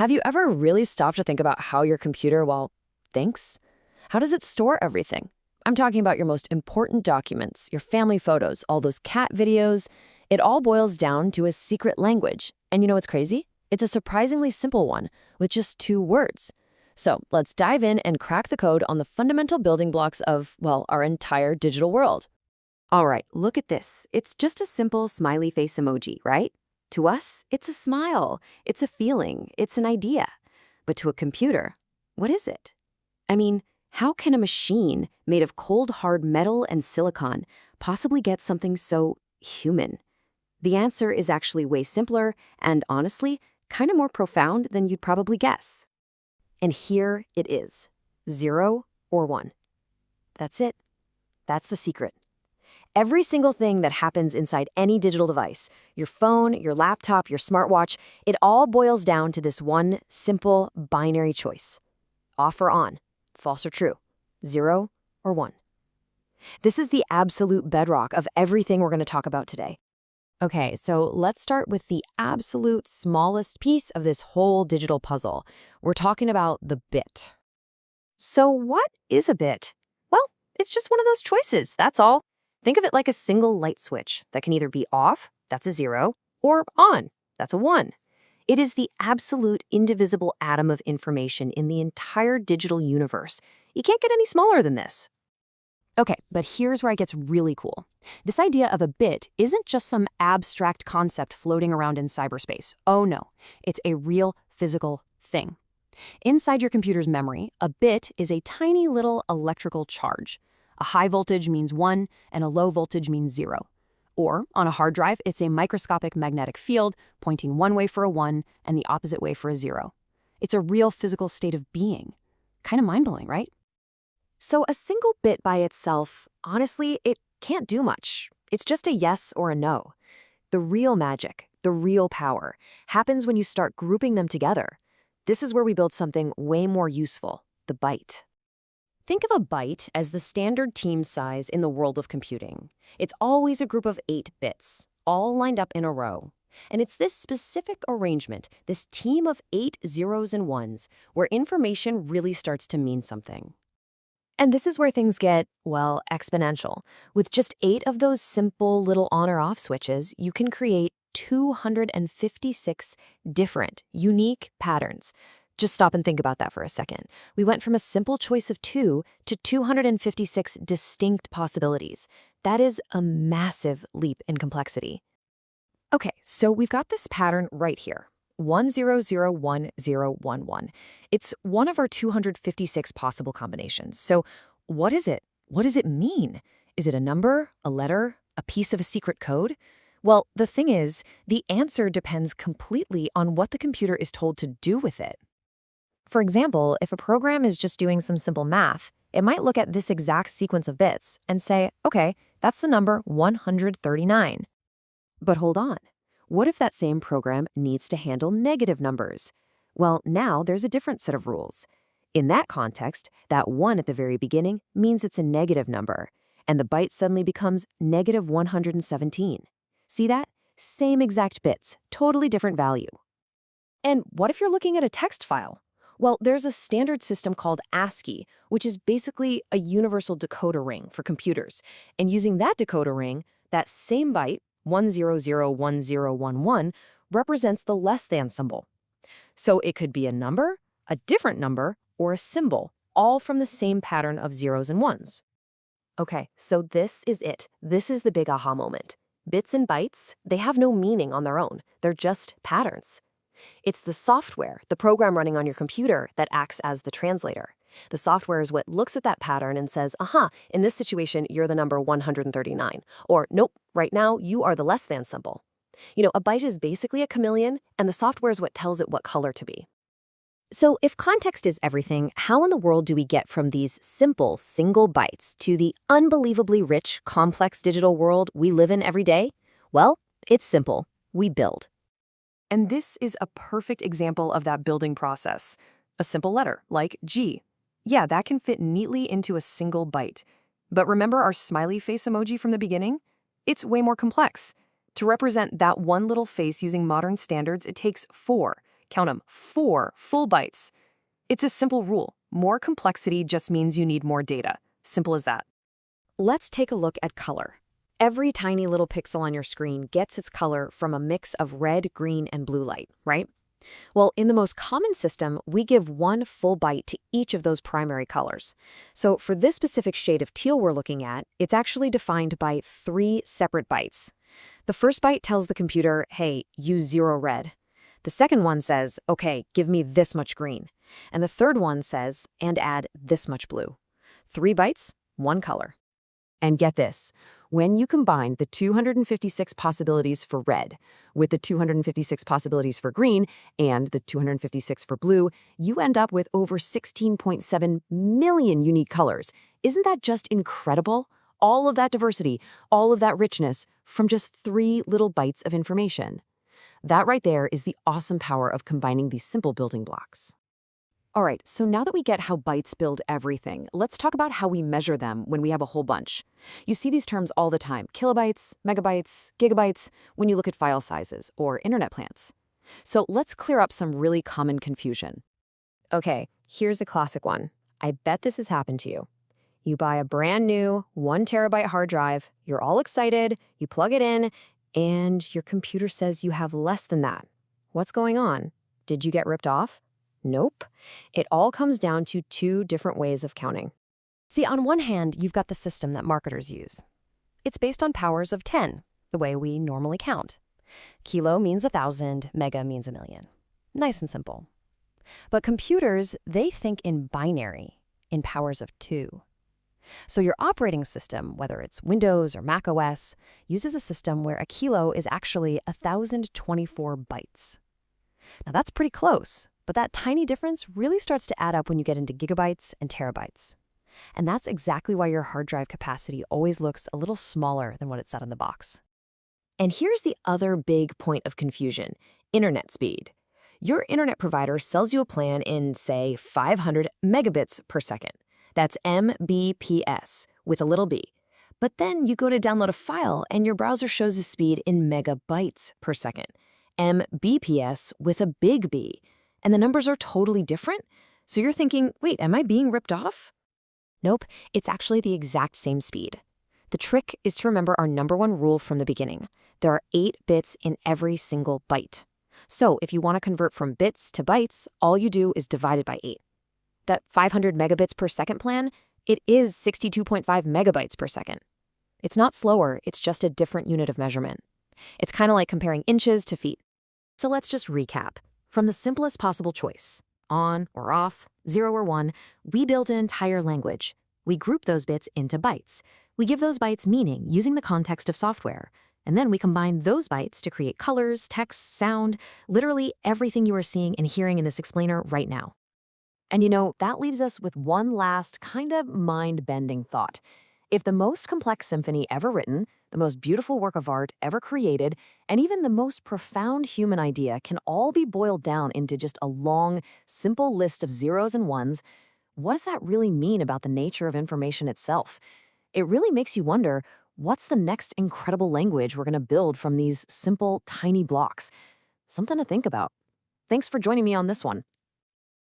Have you ever really stopped to think about how your computer, well, thinks? How does it store everything? I'm talking about your most important documents, your family photos, all those cat videos. It all boils down to a secret language. And you know what's crazy? It's a surprisingly simple one with just 2 words. So let's dive in and crack the code on the fundamental building blocks of, well, our entire digital world. All right, look at this. It's just a simple smiley face emoji, right? To us, it's a smile, it's a feeling, it's an idea. But to a computer, what is it? I mean, how can a machine made of cold, hard metal and silicon possibly get something so human? The answer is actually way simpler and, honestly, kind of more profound than you'd probably guess. And here it is, 0 or 1. That's it. That's the secret. Every single thing that happens inside any digital device, your phone, your laptop, your smartwatch, it all boils down to this one simple binary choice. Off or on, false or true, 0 or 1. This is the absolute bedrock of everything we're going to talk about today. Okay, so let's start with the absolute smallest piece of this whole digital puzzle. We're talking about the bit. So what is a bit? Well, it's just one of those choices, that's all. Think of it like a single light switch that can either be off, that's a 0, or on, that's a 1. It is the absolute indivisible atom of information in the entire digital universe. You can't get any smaller than this. Okay, but here's where it gets really cool. This idea of a bit isn't just some abstract concept floating around in cyberspace. Oh no, it's a real physical thing. Inside your computer's memory, a bit is a tiny little electrical charge. A high voltage means 1, and a low voltage means 0. Or, on a hard drive, it's a microscopic magnetic field pointing one way for a 1 and the opposite way for a 0. It's a real physical state of being. Kind of mind-blowing, right? So a single bit by itself, honestly, it can't do much. It's just a yes or a no. The real magic, the real power, happens when you start grouping them together. This is where we build something way more useful, the byte. Think of a byte as the standard team size in the world of computing. It's always a group of 8 bits, all lined up in a row. And it's this specific arrangement, this team of 8 zeros and ones, where information really starts to mean something. And this is where things get, well, exponential. With just 8 of those simple little on or off switches, you can create 256 different, unique patterns. Just stop and think about that for a second. We went from a simple choice of 2 to 256 distinct possibilities. That is a massive leap in complexity. Okay, so we've got this pattern right here. 1001011. It's one of our 256 possible combinations. So what is it? What does it mean? Is it a number, a letter, a piece of a secret code? Well, the thing is, the answer depends completely on what the computer is told to do with it. For example, if a program is just doing some simple math, it might look at this exact sequence of bits and say, okay, that's the number 139. But hold on. What if that same program needs to handle negative numbers? Well, now there's a different set of rules. In that context, that 1 at the very beginning means it's a negative number, and the byte suddenly becomes negative 117. See that? Same exact bits, totally different value. And what if you're looking at a text file? Well, there's a standard system called ASCII, which is basically a universal decoder ring for computers. And using that decoder ring, that same byte, 1001011, represents the less than symbol. So it could be a number, a different number, or a symbol, all from the same pattern of zeros and ones. Okay, so this is it. This is the big aha moment. Bits and bytes, they have no meaning on their own. They're just patterns. It's the software, the program running on your computer, that acts as the translator. The software is what looks at that pattern and says, aha, in this situation, you're the number 139. Or, nope, right now, you are the less than symbol. You know, a byte is basically a chameleon, and the software is what tells it what color to be. So if context is everything, how in the world do we get from these simple single bytes to the unbelievably rich, complex digital world we live in every day? Well, it's simple. We build. And this is a perfect example of that building process. A simple letter, like G. Yeah, that can fit neatly into a single byte. But remember our smiley face emoji from the beginning? It's way more complex. To represent that one little face using modern standards, it takes 4. Count them, 4 full bytes. It's a simple rule. More complexity just means you need more data. Simple as that. Let's take a look at color. Every tiny little pixel on your screen gets its color from a mix of red, green, and blue light, right? Well, in the most common system, we give 1 full byte to each of those primary colors. So for this specific shade of teal we're looking at, it's actually defined by 3 separate bytes. The first byte tells the computer, hey, use 0 red. The second one says, okay, give me this much green. And the third one says, and add this much blue. 3 bytes, 1 color. And get this, when you combine the 256 possibilities for red with the 256 possibilities for green and the 256 for blue, you end up with over 16.7 million unique colors. Isn't that just incredible? All of that diversity, all of that richness from just 3 little bytes of information. That right there is the awesome power of combining these simple building blocks. All right, so now that we get how bytes build everything, let's talk about how we measure them when we have a whole bunch. You see these terms all the time, kilobytes, megabytes, gigabytes, when you look at file sizes or internet plans. So let's clear up some really common confusion. Okay, here's a classic one. I bet this has happened to you. You buy a brand new 1 terabyte hard drive, you're all excited, you plug it in, and your computer says you have less than that. What's going on? Did you get ripped off? Nope. It all comes down to 2 different ways of counting. See, on one hand, you've got the system that marketers use. It's based on powers of 10, the way we normally count. Kilo means 1,000, mega means 1,000,000. Nice and simple. But computers, they think in binary, in powers of 2. So your operating system, whether it's Windows or Mac OS, uses a system where a kilo is actually 1,024 bytes. Now that's pretty close, but that tiny difference really starts to add up when you get into gigabytes and terabytes. And that's exactly why your hard drive capacity always looks a little smaller than what it said on the box. And here's the other big point of confusion: internet speed. Your internet provider sells you a plan in, say, 500 megabits per second. That's Mbps with a little b. But then you go to download a file and your browser shows the speed in megabytes per second. Mbps with a big B. And the numbers are totally different. So you're thinking, wait, am I being ripped off? Nope, it's actually the exact same speed. The trick is to remember our #1 rule from the beginning. There are 8 bits in every single byte. So if you want to convert from bits to bytes, all you do is divide it by 8. That 500 megabits per second plan, it is 62.5 megabytes per second. It's not slower, it's just a different unit of measurement. It's kind of like comparing inches to feet. So let's just recap. From the simplest possible choice, on or off, 0 or 1, we build an entire language. We group those bits into bytes. We give those bytes meaning using the context of software. And then we combine those bytes to create colors, text, sound, literally everything you are seeing and hearing in this explainer right now. And you know, that leaves us with one last kind of mind-bending thought. If the most complex symphony ever written, the most beautiful work of art ever created, and even the most profound human idea can all be boiled down into just a long, simple list of zeros and ones, what does that really mean about the nature of information itself? It really makes you wonder, what's the next incredible language we're going to build from these simple, tiny blocks? Something to think about. Thanks for joining me on this one.